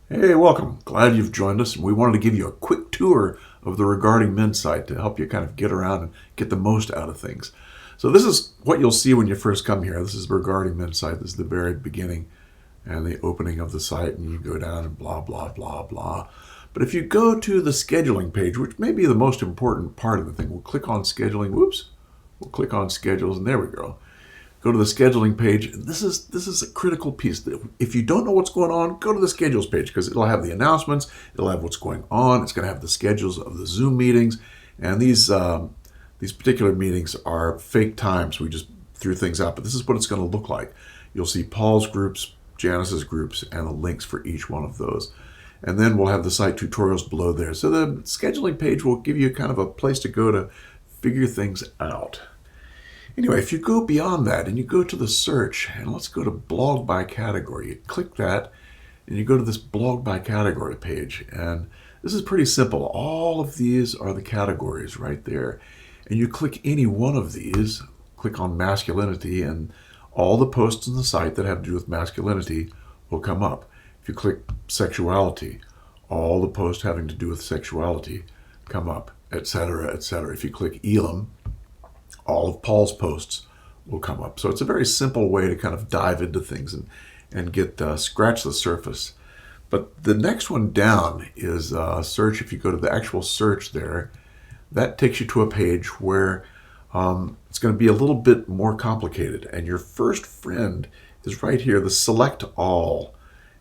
Hey, welcome. Glad you've joined us. We wanted to give you a quick tour of the Regarding Men site to help you kind of get around and get the most out of things. So this is what you'll see when you first come here. This is the Regarding Men site. This is the very beginning and the opening of the site, and you go down and blah, blah, blah, blah. But if you go to the scheduling page, which may be the most important part of the thing, we'll click on scheduling. Whoops. We'll click on schedules, and there we go. Go to the scheduling page. This is a critical piece. If you don't know what's going on, go to the schedules page because it'll have the announcements. It'll have what's going on. It's going to have the schedules of the Zoom meetings, and these particular meetings are fake times. We just threw things out, but this is what it's going to look like. You'll see Paul's groups, Janice's groups, and the links for each one of those. And then we'll have the site tutorials below there. So the scheduling page will give you kind of a place to go to figure things out. Anyway, if you go beyond that and you go to the search, and let's go to blog by category, you click that and you go to this blog by category page. And this is pretty simple. All of these are the categories right there. And you click any one of these, click on masculinity, and all the posts on the site that have to do with masculinity will come up. If you click sexuality, all the posts having to do with sexuality come up, etc., etc. If you click Elam, all of Paul's posts will come up. So it's a very simple way to kind of dive into things and get scratch the surface. But the next one down is search. If you go to the actual search there, that takes you to a page where it's going to be a little bit more complicated. And your first friend is right here, the select all.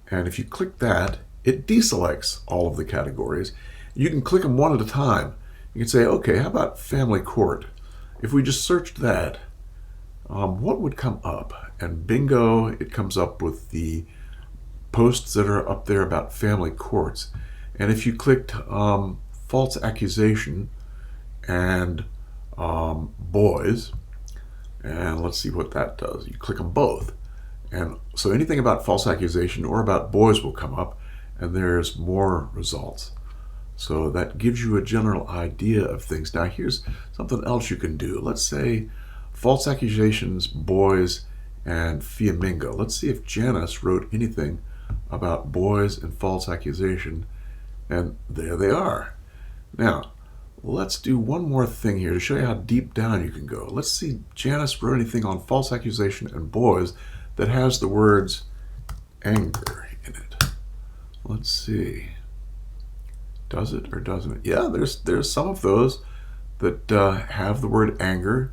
And if you click that, it deselects all of the categories. You can click them one at a time. You can say, okay, how about family court? If we just searched that, what would come up? And bingo, it comes up with the posts that are up there about family courts. And if you clicked false accusation and boys, and let's see what that does. You click them both. And so anything about false accusation or about boys will come up, and there's more results. So that gives you a general idea of things. Now here's something else you can do. Let's say false accusations, boys, and Fiamingo. Let's see if Janice wrote anything about boys and false accusation. And there they are. Now, let's do one more thing here to show you how deep down you can go. Let's see if Janice wrote anything on false accusation and boys that has the words anger in it. Let's see. Does it or doesn't it? Yeah, there's some of those that have the word anger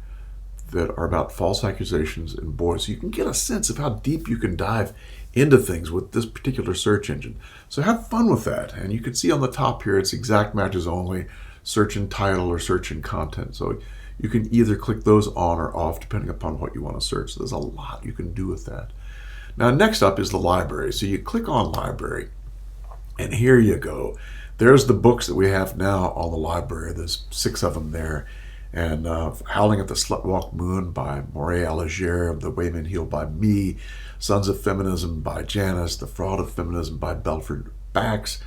that are about false accusations and boys. So you can get a sense of how deep you can dive into things with this particular search engine. So have fun with that. And you can see on the top here, it's exact matches only, search in title or search in content. So you can either click those on or off depending upon what you want to search. So there's a lot you can do with that. Now next up is the library. So you click on library and here you go. There's the books that we have now on the library. There's 6 of them there. And Howling at the Slutwalk Moon by Morey Alagier, The Way Men Heal by me, Sons of Feminism by Janice, The Fraud of Feminism by Belford Bax.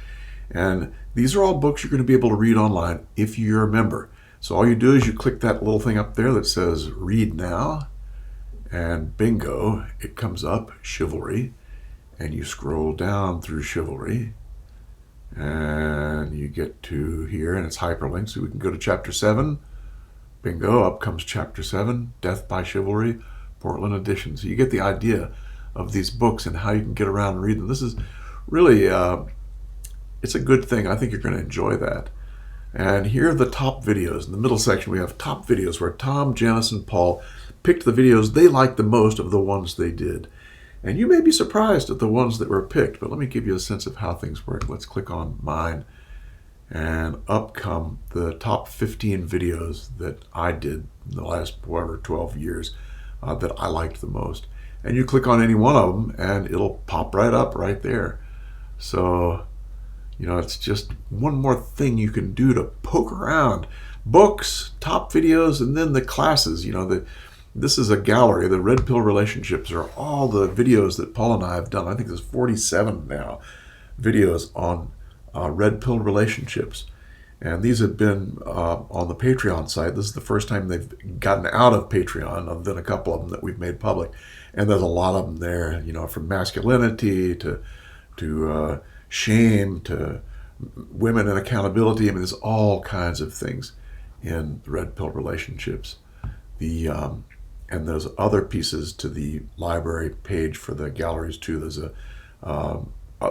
And these are all books you're going to be able to read online if you're a member. So all you do is you click that little thing up there that says Read Now, and bingo, it comes up, Chivalry, and you scroll down through Chivalry, and you get to here, and it's hyperlinked, so we can go to chapter 7. Bingo, up comes chapter 7, Death by Chivalry, Portland edition. So you get the idea of these books and how you can get around and read them. This is really, it's a good thing. I think you're going to enjoy that. And here are the top videos. In the middle section, we have top videos where Tom, Janice, and Paul picked the videos they liked the most of the ones they did. And you may be surprised at the ones that were picked, but let me give you a sense of how things work. Let's click on mine, and up come the top 15 videos that I did in the last, 12 years that I liked the most. And you click on any one of them, and it'll pop right up right there. So, it's just one more thing you can do to poke around. Books, top videos, and then the classes, this is a gallery. The Red Pill Relationships are all the videos that Paul and I have done. I think there's 47 now videos on Red Pill Relationships. And these have been on the Patreon site. This is the first time they've gotten out of Patreon, other than a couple of them that we've made public. And there's a lot of them there, from masculinity to shame to women and accountability. I mean, there's all kinds of things in the Red Pill Relationships. And there's other pieces to the library page for the galleries too. There's a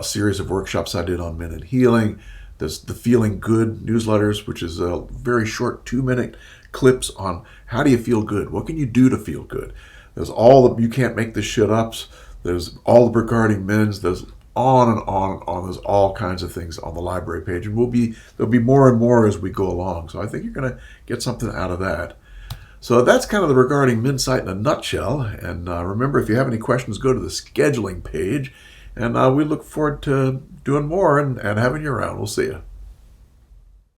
series of workshops I did on men and healing. There's the Feeling Good newsletters, which is a very short 2-minute clips on how do you feel good? What can you do to feel good? There's all the You Can't Make This Shit Ups. There's all the Regarding Men's. There's on and on and on. There's all kinds of things on the library page, and there'll be more and more as we go along. So I think you're going to get something out of that. So that's kind of the Regarding Men site in a nutshell. And remember, if you have any questions, go to the scheduling page. And we look forward to doing more and having you around. We'll see you.